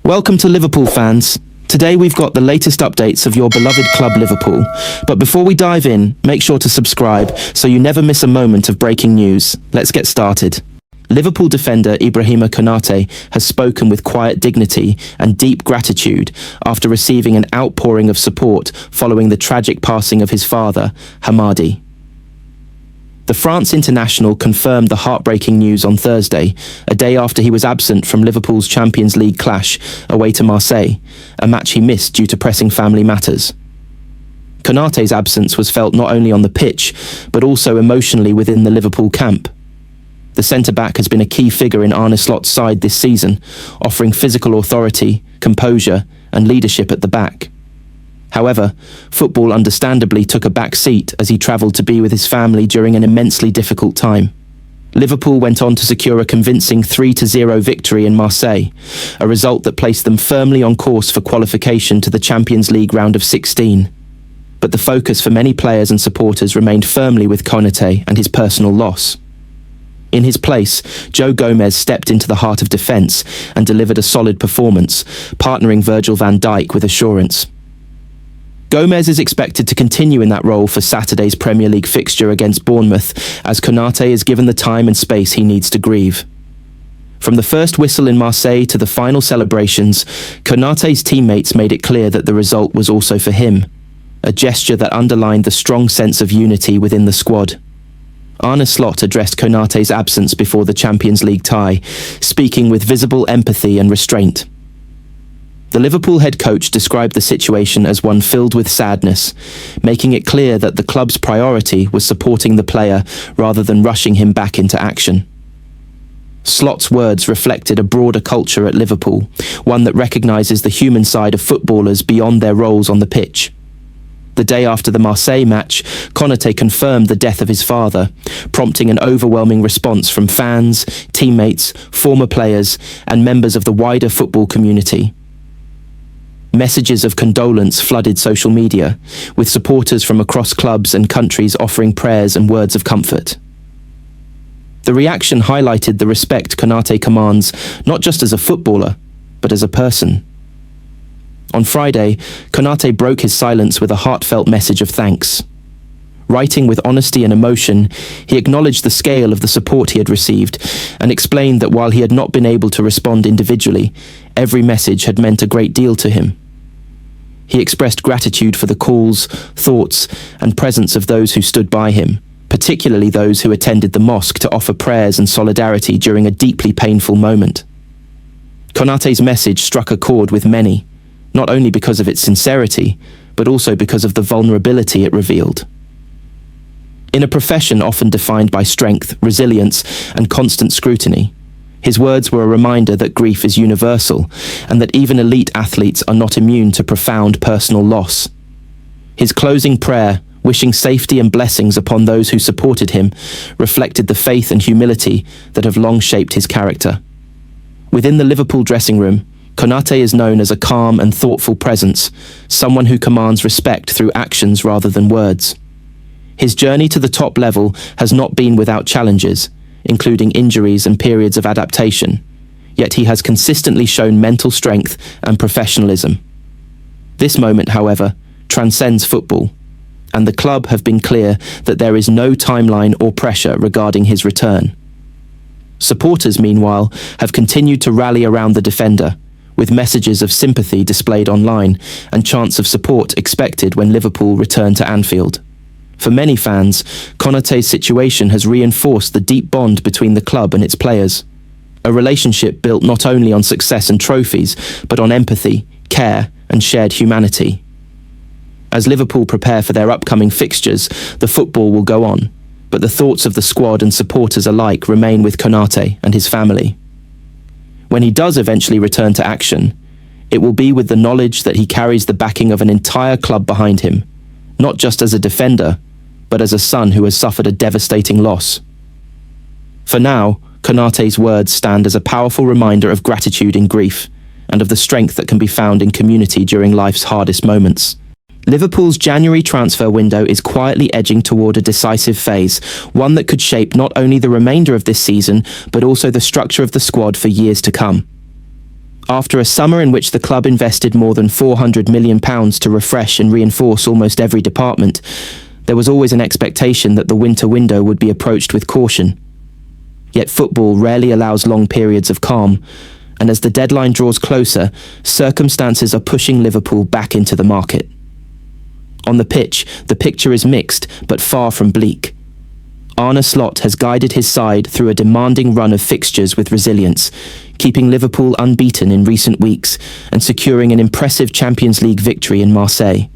Welcome to Liverpool fans. Today we've got the latest updates of your beloved club Liverpool. But before we dive in, make sure to subscribe so you never miss a moment of breaking news. Let's get started. Liverpool defender Ibrahima Konate has spoken with quiet dignity and deep gratitude after receiving an outpouring of support following the tragic passing of his father, Hamadi. The France international confirmed the heartbreaking news on Thursday, a day after he was absent from Liverpool's Champions League clash away to Marseille, a match he missed due to pressing family matters. Konate's absence was felt not only on the pitch, but also emotionally within the Liverpool camp. The centre-back has been a key figure in Arne Slot's side this season, offering physical authority, composure, and leadership at the back. However, football understandably took a back seat as he travelled to be with his family during an immensely difficult time. Liverpool went on to secure a convincing 3-0 victory in Marseille, a result that placed them firmly on course for qualification to the Champions League round of 16. But the focus for many players and supporters remained firmly with Konate and his personal loss. In his place, Joe Gomez stepped into the heart of defence and delivered a solid performance, partnering Virgil van Dijk with assurance. Gomez is expected to continue in that role for Saturday's Premier League fixture against Bournemouth, as Konate is given the time and space he needs to grieve. From the first whistle in Marseille to the final celebrations, Konate's teammates made it clear that the result was also for him, a gesture that underlined the strong sense of unity within the squad. Arne Slot addressed Konate's absence before the Champions League tie, speaking with visible empathy and restraint. The Liverpool head coach described the situation as one filled with sadness, making it clear that the club's priority was supporting the player rather than rushing him back into action. Slot's words reflected a broader culture at Liverpool, one that recognises the human side of footballers beyond their roles on the pitch. The day after the Marseille match, Konate confirmed the death of his father, prompting an overwhelming response from fans, teammates, former players, and members of the wider football community. Messages of condolence flooded social media, with supporters from across clubs and countries offering prayers and words of comfort. The reaction highlighted the respect Konate commands not just as a footballer, but as a person. On Friday, Konate broke his silence with a heartfelt message of thanks. Writing with honesty and emotion, he acknowledged the scale of the support he had received and explained that while he had not been able to respond individually, every message had meant a great deal to him. He expressed gratitude for the calls, thoughts, and presence of those who stood by him, particularly those who attended the mosque to offer prayers and solidarity during a deeply painful moment. Konate's message struck a chord with many, not only because of its sincerity, but also because of the vulnerability it revealed. In a profession often defined by strength, resilience, and constant scrutiny, his words were a reminder that grief is universal and that even elite athletes are not immune to profound personal loss. His closing prayer, wishing safety and blessings upon those who supported him, reflected the faith and humility that have long shaped his character. Within the Liverpool dressing room, Konate is known as a calm and thoughtful presence, someone who commands respect through actions rather than words. His journey to the top level has not been without challenges, including injuries and periods of adaptation, yet he has consistently shown mental strength and professionalism. This moment, however, transcends football, and the club have been clear that there is no timeline or pressure regarding his return. Supporters, meanwhile, have continued to rally around the defender, with messages of sympathy displayed online and chants of support expected when Liverpool return to Anfield. For many fans, Konate's situation has reinforced the deep bond between the club and its players, a relationship built not only on success and trophies, but on empathy, care, and shared humanity. As Liverpool prepare for their upcoming fixtures, the football will go on, but the thoughts of the squad and supporters alike remain with Konate and his family. When he does eventually return to action, it will be with the knowledge that he carries the backing of an entire club behind him, not just as a defender, but as a son who has suffered a devastating loss. For now, Konate's words stand as a powerful reminder of gratitude in grief, and of the strength that can be found in community during life's hardest moments. Liverpool's January transfer window is quietly edging toward a decisive phase, one that could shape not only the remainder of this season, but also the structure of the squad for years to come. After a summer in which the club invested more than £400 million to refresh and reinforce almost every department, there was always an expectation that the winter window would be approached with caution. Yet football rarely allows long periods of calm, and as the deadline draws closer, circumstances are pushing Liverpool back into the market. On the pitch, the picture is mixed, but far from bleak. Arne Slot has guided his side through a demanding run of fixtures with resilience, keeping Liverpool unbeaten in recent weeks and securing an impressive Champions League victory in Marseille.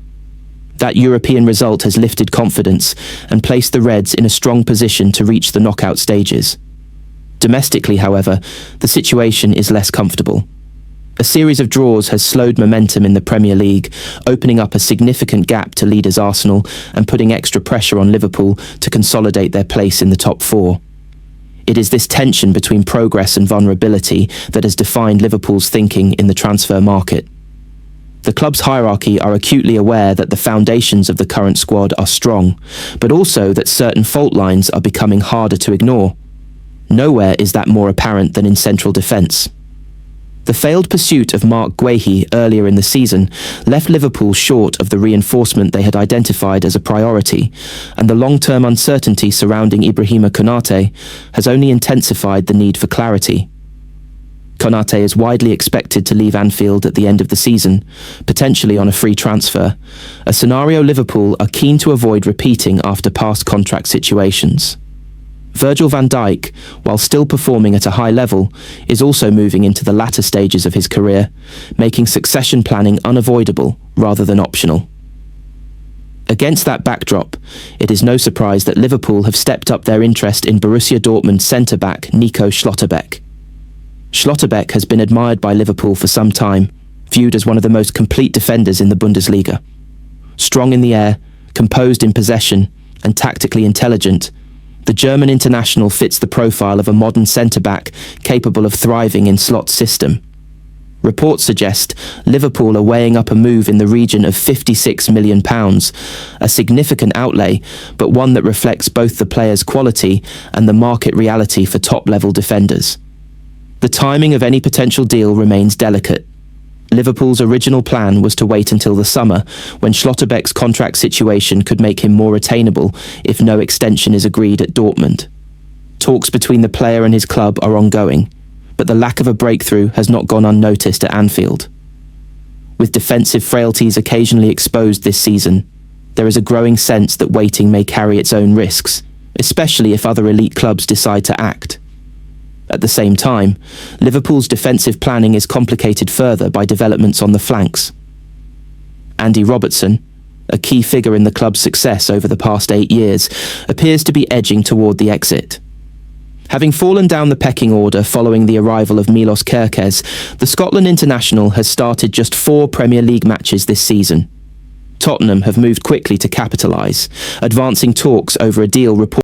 That European result has lifted confidence and placed the Reds in a strong position to reach the knockout stages. Domestically, however, the situation is less comfortable. A series of draws has slowed momentum in the Premier League, opening up a significant gap to leaders Arsenal and putting extra pressure on Liverpool to consolidate their place in the top four. It is this tension between progress and vulnerability that has defined Liverpool's thinking in the transfer market. The club's hierarchy are acutely aware that the foundations of the current squad are strong, but also that certain fault lines are becoming harder to ignore. Nowhere is that more apparent than in central defence. The failed pursuit of Mark Guehi earlier in the season left Liverpool short of the reinforcement they had identified as a priority, and the long-term uncertainty surrounding Ibrahima Konate has only intensified the need for clarity. Konate is widely expected to leave Anfield at the end of the season, potentially on a free transfer, a scenario Liverpool are keen to avoid repeating after past contract situations. Virgil van Dijk, while still performing at a high level, is also moving into the latter stages of his career, making succession planning unavoidable rather than optional. Against that backdrop, it is no surprise that Liverpool have stepped up their interest in Borussia Dortmund centre-back Nico Schlotterbeck. Schlotterbeck has been admired by Liverpool for some time, viewed as one of the most complete defenders in the Bundesliga. Strong in the air, composed in possession, and tactically intelligent, the German international fits the profile of a modern centre-back capable of thriving in Slot's system. Reports suggest Liverpool are weighing up a move in the region of £56 million, a significant outlay, but one that reflects both the player's quality and the market reality for top-level defenders. The timing of any potential deal remains delicate. Liverpool's original plan was to wait until the summer, when Schlotterbeck's contract situation could make him more attainable if no extension is agreed at Dortmund. Talks between the player and his club are ongoing, but the lack of a breakthrough has not gone unnoticed at Anfield. With defensive frailties occasionally exposed this season, there is a growing sense that waiting may carry its own risks, especially if other elite clubs decide to act. At the same time, Liverpool's defensive planning is complicated further by developments on the flanks. Andy Robertson, a key figure in the club's success over the past 8 years, appears to be edging toward the exit. Having fallen down the pecking order following the arrival of Milos Kerkez, the Scotland international has started just 4 Premier League matches this season. Tottenham have moved quickly to capitalise, advancing talks over a deal reported